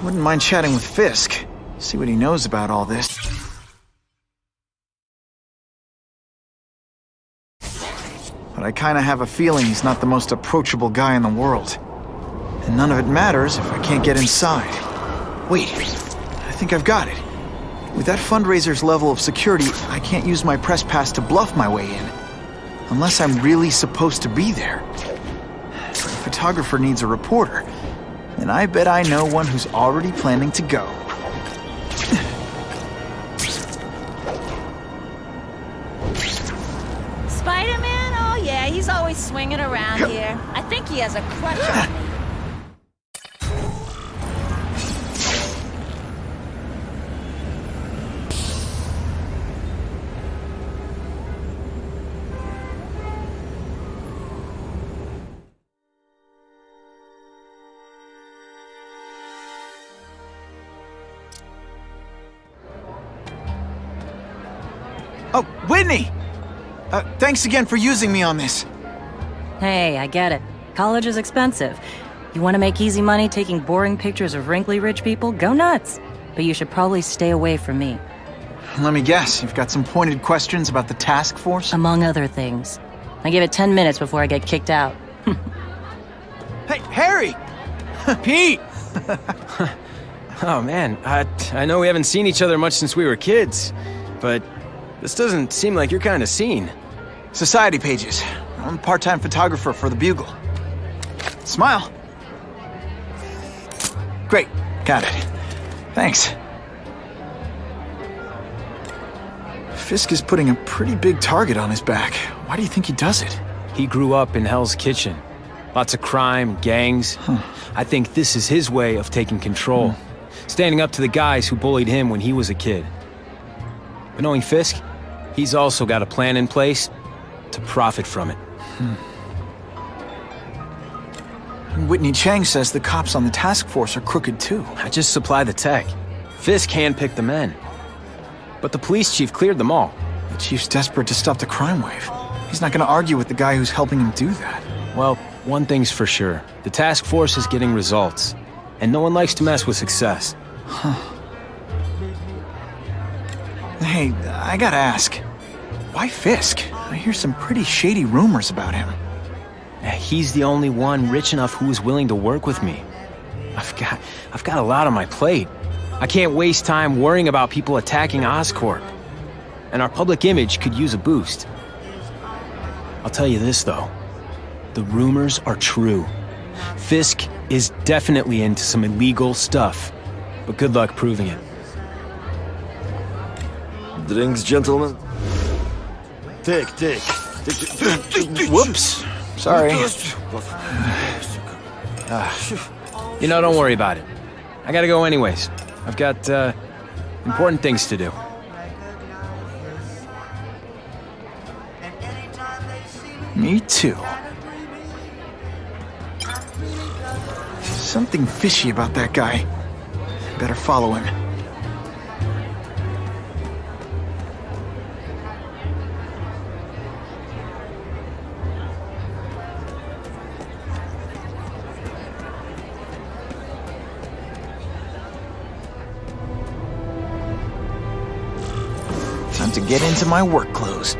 Wouldn't mind chatting with Fisk. See what he knows about all this. But I kinda have a feeling he's not the most approachable guy in the world. And none of it matters if I can't get inside. Wait, I think I've got it. With that fundraiser's level of security, I can't use my press pass to bluff my way in. Unless I'm really supposed to be there. If a photographer needs a reporter, then I bet I know one who's already planning to go. Spider-Man? Oh yeah, he's always swinging around here. I think he has a crush on me. Oh, Whitney! Thanks again for using me on this. Hey, I get it. College is expensive. You want to make easy money taking boring pictures of wrinkly rich people? Go nuts! But you should probably stay away from me. Let me guess, you've got some pointed questions about the task force? Among other things. I give it 10 minutes before I get kicked out. Hey, Harry! Pete! Oh man, I know we haven't seen each other much since we were kids, but this doesn't seem like your kind of scene. Society pages. I'm a part-time photographer for the Bugle. Smile. Great, got it. Thanks. Fisk is putting a pretty big target on his back. Why do you think he does it? He grew up in Hell's Kitchen. Lots of crime, gangs. I think this is his way of taking control. Standing up to the guys who bullied him when he was a kid. But knowing Fisk, he's also got a plan in place to profit from it. Whitney Chang says the cops on the task force are crooked too. I just supply the tech. Fisk handpicked the men. But the police chief cleared them all. The chief's desperate to stop the crime wave. He's not going to argue with the guy who's helping him do that. Well, one thing's for sure. The task force is getting results. And no one likes to mess with success. Hey, I gotta ask. Why Fisk? I hear some pretty shady rumors about him. He's the only one rich enough who is willing to work with me. I've got a lot on my plate. I can't waste time worrying about people attacking Oscorp. And our public image could use a boost. I'll tell you this, though. The rumors are true. Fisk is definitely into some illegal stuff. But good luck proving it. Drinks, gentlemen. Take. Whoops. Sorry. Don't worry about it. I gotta go anyways. I've got, important things to do. Me too. Something fishy about that guy. Better follow him. Time to get into my work clothes.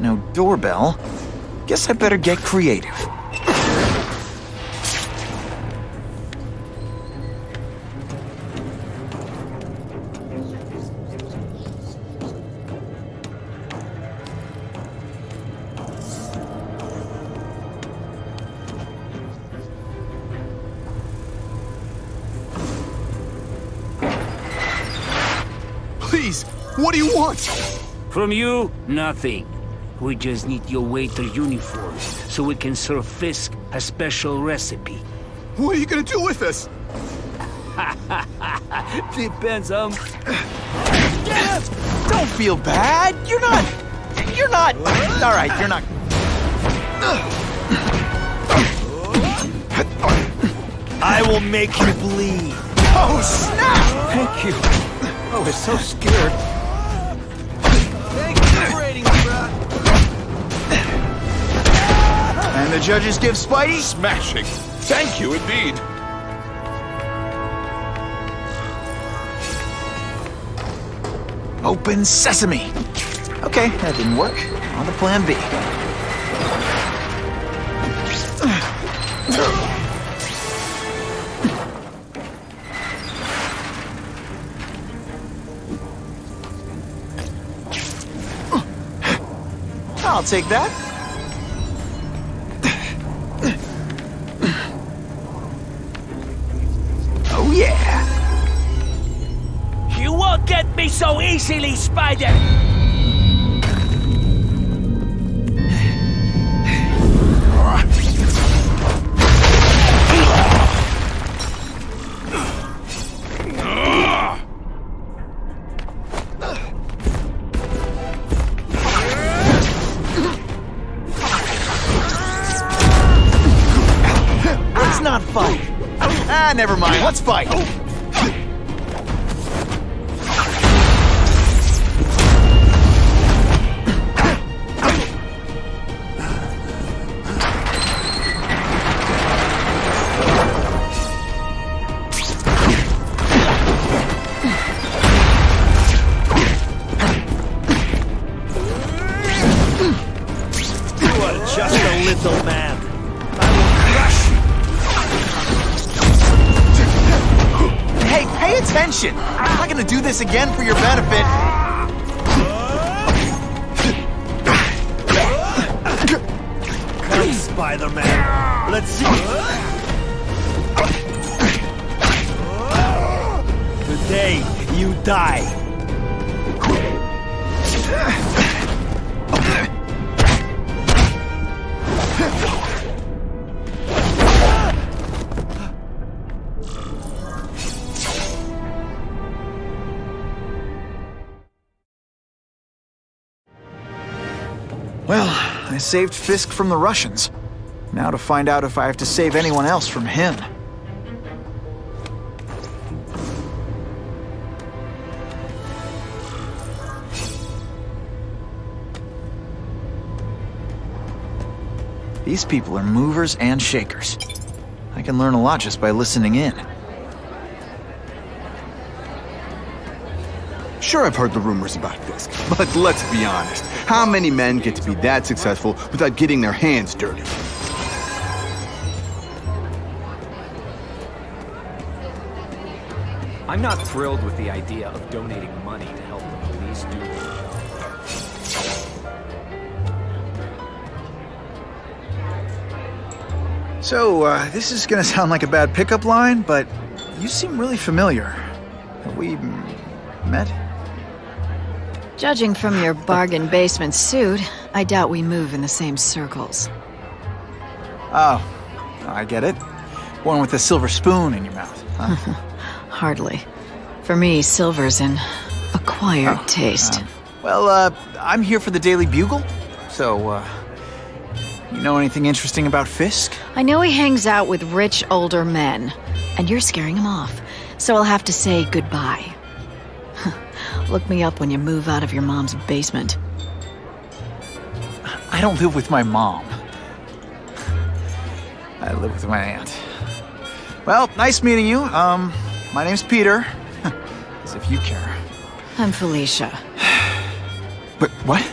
No doorbell. Guess I better get creative. Please, what do you want? From you, nothing. We just need your waiter uniform so we can serve Fisk a special recipe. What are you gonna do with us? Depends on... Don't feel bad. You're not. All right, you're not. I will make you bleed. Oh, snap! Thank you. I was so scared. the judges give Spidey? Smashing. Thank you indeed. Open sesame. Okay, that didn't work. On to plan B. I'll take that. Oh yeah. You won't get me so easily, Spider! Let's not fight. Ah, never mind. Let's fight. Just a little man. Hey, pay attention! I'm not gonna do this again for your benefit. Come, Spider-Man. Let's see. Today, you die. Well, I saved Fisk from the Russians. Now to find out if I have to save anyone else from him. These people are movers and shakers. I can learn a lot just by listening in. Sure, I've heard the rumors about Fisk, but let's be honest. How many men get to be that successful without getting their hands dirty? I'm not thrilled with the idea of donating money to help the police do it. So, this is gonna sound like a bad pickup line, but you seem really familiar. Have we met? Judging from your bargain basement suit, I doubt we move in the same circles. Oh, I get it. One with a silver spoon in your mouth, huh? Hardly. For me, silver's an acquired taste. I'm here for the Daily Bugle. So, you know anything interesting about Fisk? I know he hangs out with rich older men, and you're scaring him off. So I'll have to say goodbye. Look me up when you move out of your mom's basement. I don't live with my mom. I live with my aunt. Well, nice meeting you. My name's Peter. As if you care. I'm Felicia. But what?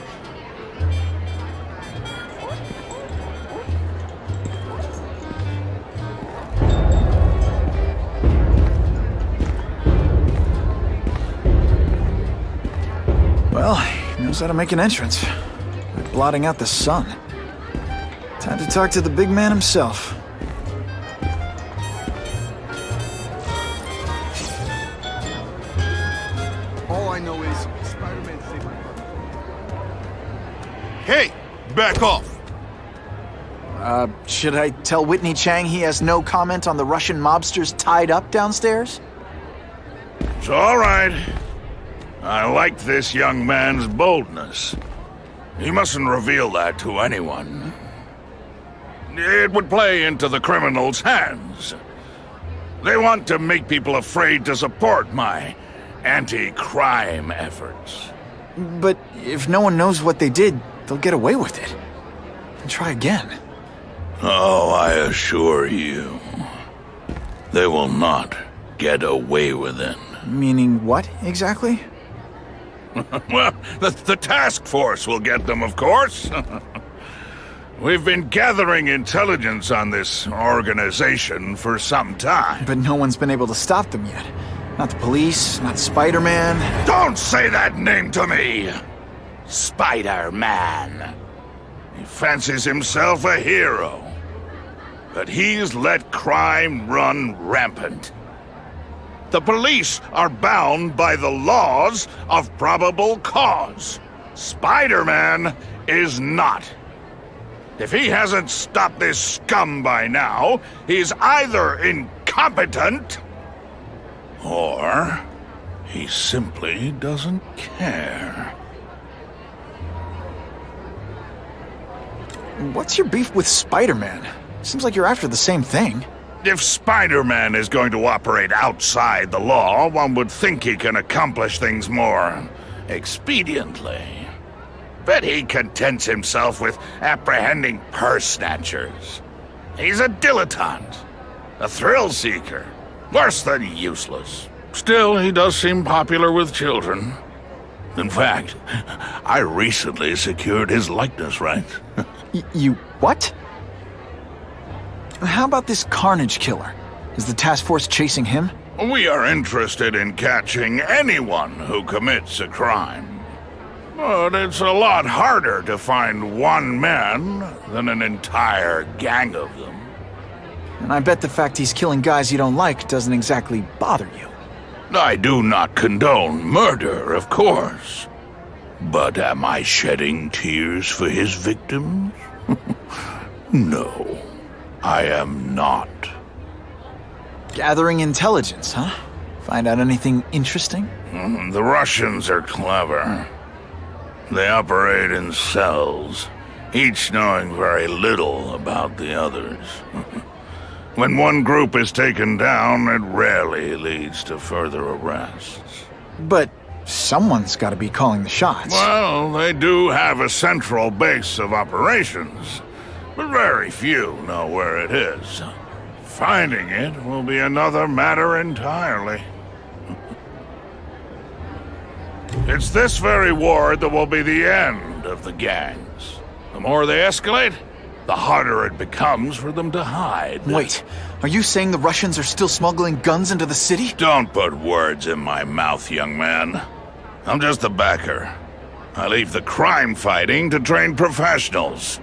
Well, he knows how to make an entrance. By blotting out the sun. Time to talk to the big man himself. All I know is Spider-Man saved my life. Hey, back off. Should I tell Whitney Chang he has no comment on the Russian mobsters tied up downstairs? It's all right. I like this young man's boldness. He mustn't reveal that to anyone. It would play into the criminals' hands. They want to make people afraid to support my anti-crime efforts. But if no one knows what they did, they'll get away with it. And try again. Oh, I assure you, they will not get away with it. Meaning what, exactly? Well, the task force will get them, of course. We've been gathering intelligence on this organization for some time. But no one's been able to stop them yet. Not the police, not Spider-Man. Don't say that name to me! Spider-Man. He fancies himself a hero. But he's let crime run rampant. The police are bound by the laws of probable cause. Spider-Man is not. If he hasn't stopped this scum by now, he's either incompetent or he simply doesn't care. What's your beef with Spider-Man? Seems like you're after the same thing. If Spider-Man is going to operate outside the law, one would think he can accomplish things more expediently. But he contents himself with apprehending purse snatchers. He's a dilettante, a thrill-seeker, worse than useless. Still, he does seem popular with children. In fact, I recently secured his likeness rights. You what? How about this Carnage killer? Is the task force chasing him? We are interested in catching anyone who commits a crime. But it's a lot harder to find one man than an entire gang of them. And I bet the fact he's killing guys you don't like doesn't exactly bother you. I do not condone murder, of course. But am I shedding tears for his victims? No, I am not. Gathering intelligence, huh? Find out anything interesting? The Russians are clever. They operate in cells, each knowing very little about the others. When one group is taken down, it rarely leads to further arrests. But someone's got to be calling the shots. Well, they do have a central base of operations, but very few know where it is. Finding it will be another matter entirely. It's this very war that will be the end of the gangs. The more they escalate, the harder it becomes for them to hide. Wait, are you saying the Russians are still smuggling guns into the city? Don't put words in my mouth, young man. I'm just a backer. I leave the crime fighting to trained professionals.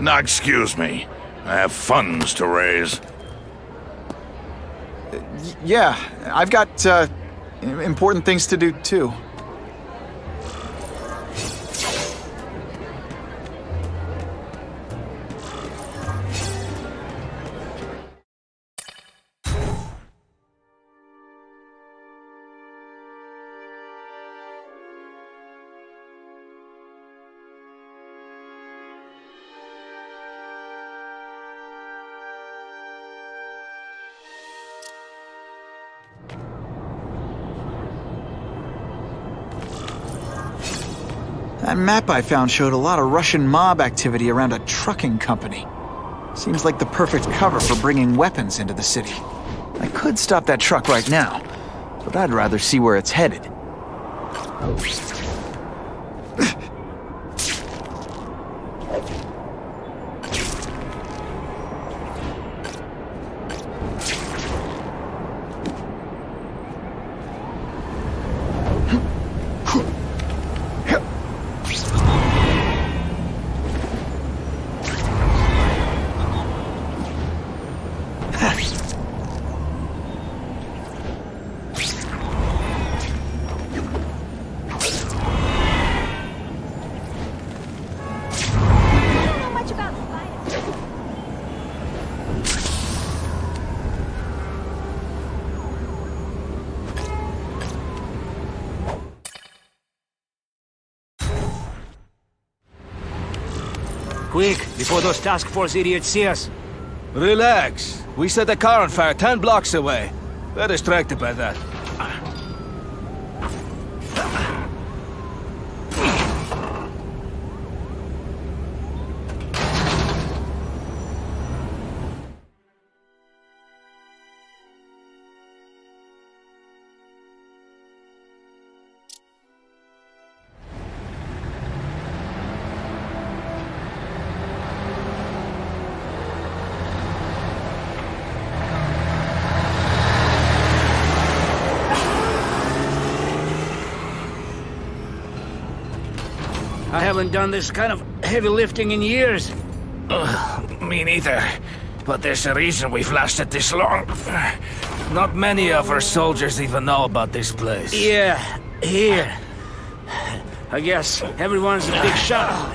Now, excuse me. I have funds to raise. Yeah, I've got, important things to do, too. That map I found showed a lot of Russian mob activity around a trucking company. Seems like the perfect cover for bringing weapons into the city. I could stop that truck right now, but I'd rather see where it's headed. Quick, before those task force idiots see us. Relax. We set a car on fire 10 blocks away. They're distracted by that. haven't done this kind of heavy lifting in years. Me neither. But there's a reason we've lasted this long. Not many of our soldiers even know about this place. Yeah, here. I guess everyone's a big shot.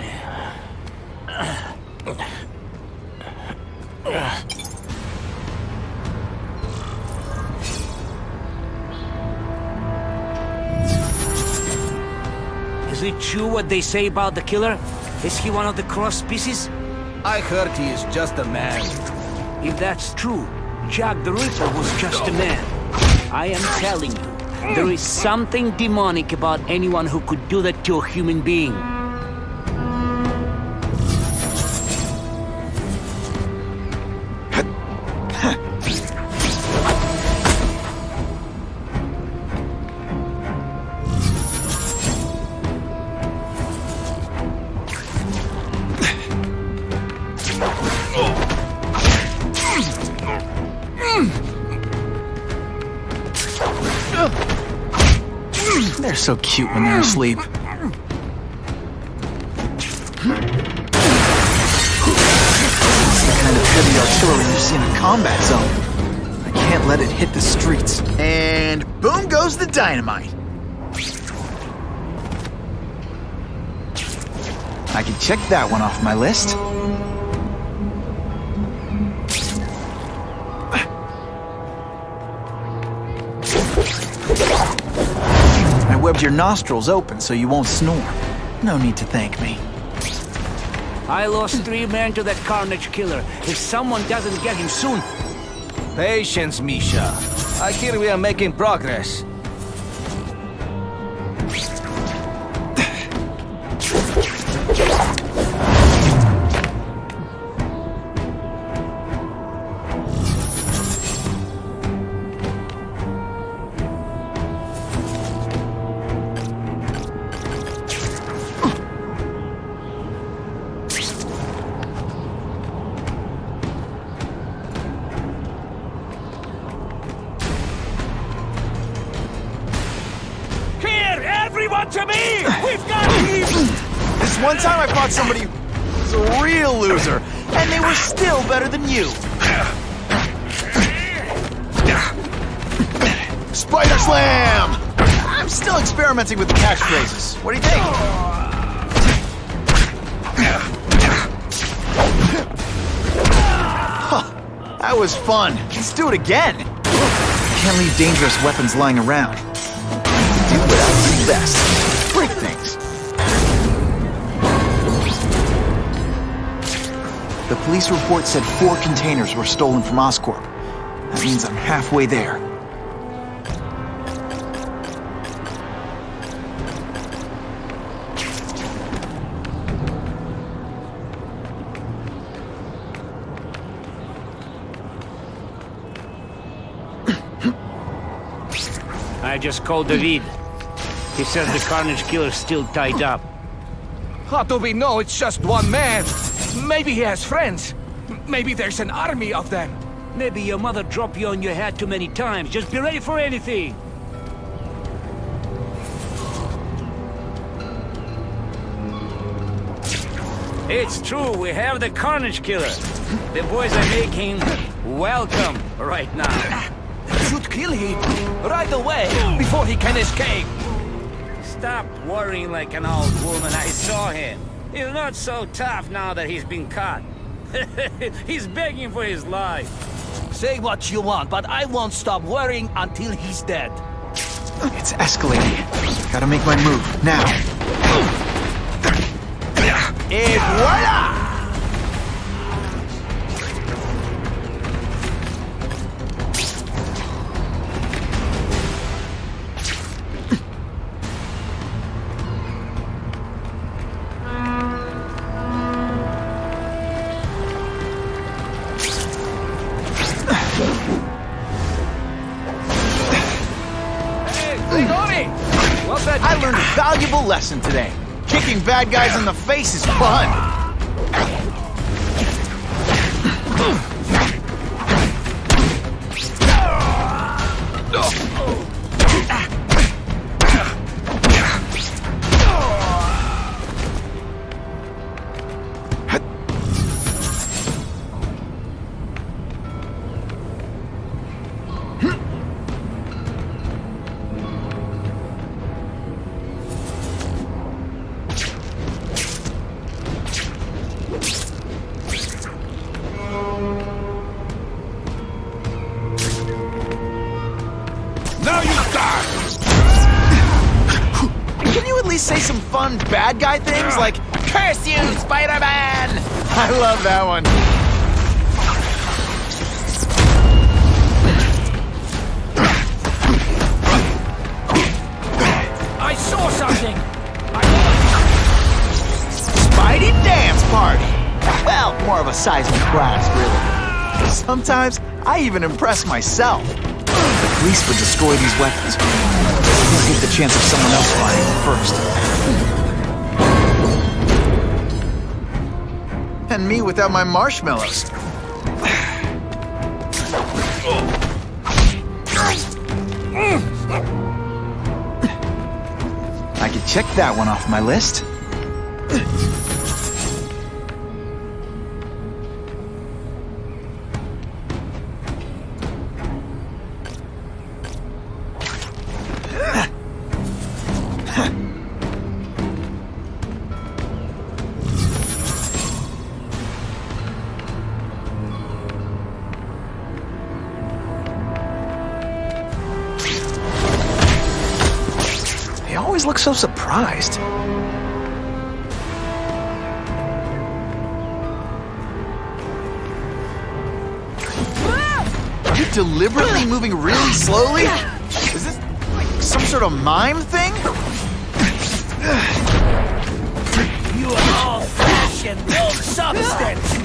Is it true what they say about the killer? Is he one of the cross species? I heard he is just a man. If that's true, Jack the Ripper was just a man. I am telling you, there is something demonic about anyone who could do that to a human being. They're so cute when they're asleep. That's the kind of heavy artillery you see in a combat zone. I can't let it hit the streets. And boom goes the dynamite. I can check that one off my list. I webbed your nostrils open so you won't snore. No need to thank me. I lost 3 men to that Carnage killer. If someone doesn't get him soon... Patience, Misha. I hear we are making progress. To me! We've got him! This one time I fought somebody who was a real loser, and they were still better than you. Spider Slam! I'm still experimenting with the catchphrases. What do you think? Huh, that was fun. Let's do it again. Can't leave dangerous weapons lying around. Do what I do best. Break things. The police report said 4 containers were stolen from Oscorp. That means I'm halfway there. I just called David. He says the Carnage killer's still tied up. How do we know it's just one man? Maybe he has friends. Maybe there's an army of them. Maybe your mother dropped you on your head too many times. Just be ready for anything. It's true, we have the Carnage killer. The boys are making welcome right now. Should kill him right away before he can escape. Stop worrying like an old woman. I saw him. He's not so tough now that he's been caught. He's begging for his life. Say what you want, but I won't stop worrying until he's dead. It's escalating. Gotta make my move, now. Et voila! I learned a valuable lesson today. Kicking bad guys in the face is fun. always say some fun bad guy things like, "Curse you, Spider-Man!" I love that one. I saw something! Spidey dance party! Well, more of a seismic blast, really. Sometimes, I even impress myself. The police would destroy these weapons. Just take the chance of someone else finding them first. And me without my marshmallows. I could check that one off my list. They always look so surprised. Are you deliberately moving really slowly? Is this like some sort of mime thing? You are all flesh and no substance!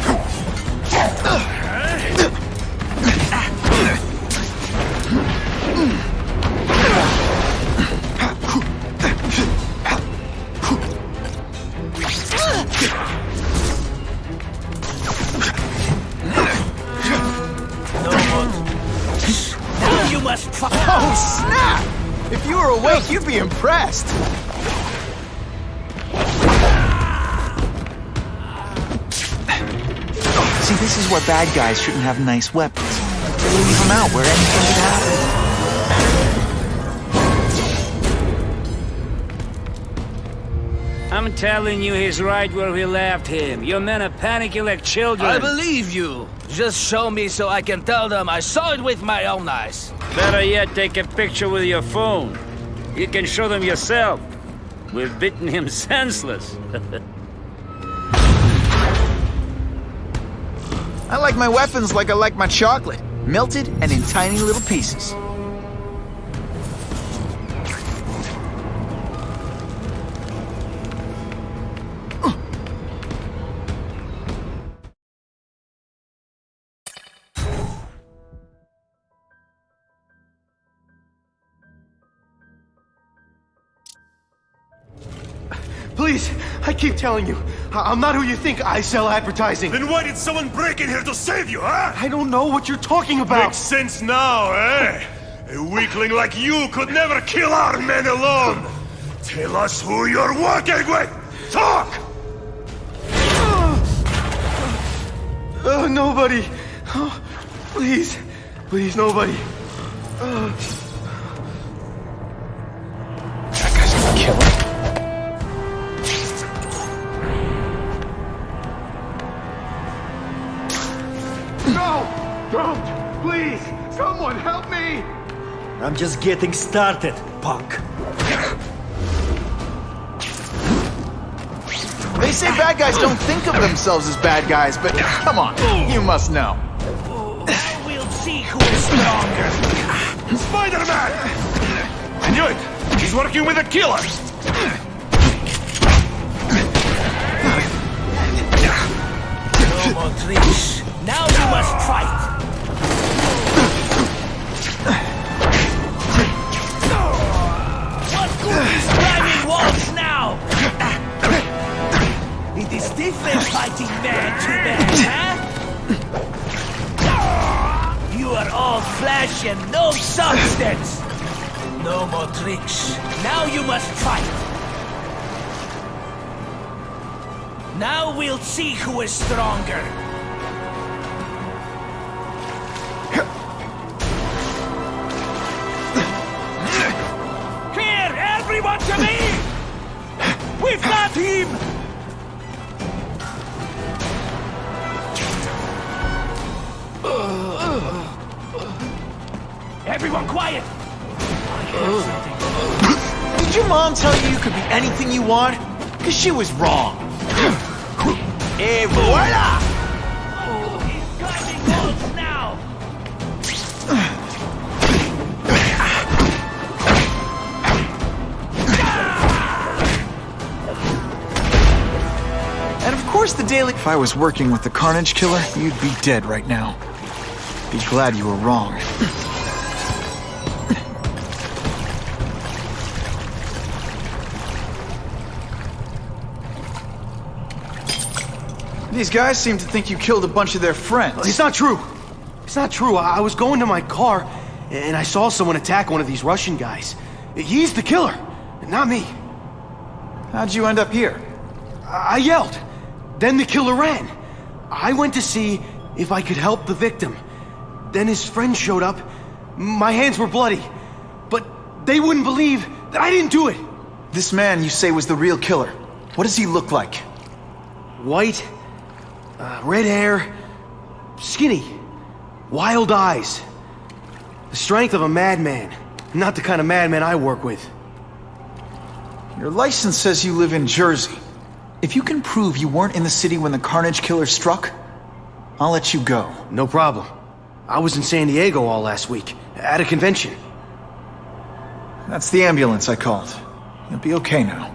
Now you must Oh, snap! If you were awake, you'd be impressed. See, this is where bad guys shouldn't have nice weapons. They leave them out where anything could happen. I'm telling you, he's right where we left him. Your men are panicking like children. I believe you. Just show me so I can tell them I saw it with my own eyes. Better yet, take a picture with your phone. You can show them yourself. We've beaten him senseless. I like my weapons like I like my chocolate. Melted and in tiny little pieces. Please, I keep telling you, I'm not who you think. I sell advertising. Then why did someone break in here to save you, huh? I don't know what you're talking about. Makes sense now, eh? A weakling like you could never kill our men alone. Tell us who you're working with. Talk! Nobody. Oh, please. Please, nobody. That guy's gonna kill him. No! Don't! Please! Someone help me! I'm just getting started, punk. They say bad guys don't think of themselves as bad guys, but come on, you must know. We'll see who is stronger. Spider-Man! I knew it! He's working with the killers! No more tricks. Now you must fight! What good is climbing walls now? It is different fighting man to man, huh? You are all flesh and no substance! No more tricks. Now you must fight! Now we'll see who is stronger! Everyone to me! We've got him! Everyone quiet! I hear something. Did your mom tell you you could be anything you want? Because she was wrong. Et voila! And of course the daily... If I was working with the Carnage Killer, you'd be dead right now. Be glad you were wrong. These guys seem to think you killed a bunch of their friends. It's not true. It's not true. I was going to my car, and I saw someone attack one of these Russian guys. He's the killer, not me. How'd you end up here? I yelled. Then the killer ran. I went to see if I could help the victim. Then his friend showed up. My hands were bloody. But they wouldn't believe that I didn't do it. This man you say was the real killer. What does he look like? White, red hair, skinny, wild eyes. The strength of a madman. Not the kind of madman I work with. Your license says you live in Jersey. If you can prove you weren't in the city when the Carnage Killer struck, I'll let you go. No problem. I was in San Diego all last week, at a convention. That's the ambulance I called. You'll be okay now.